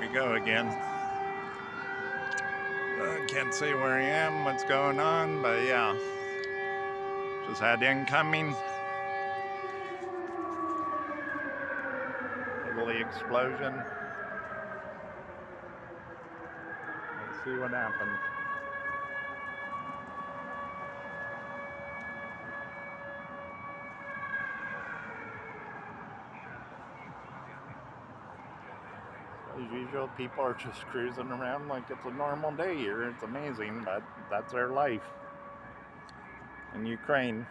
we go again. Can't see where I am, what's going on, but yeah. Just had incoming. Ugly explosion. Let's see what happens. As usual, people are just cruising around like it's a normal day here. It's amazing, but that's their life in Ukraine.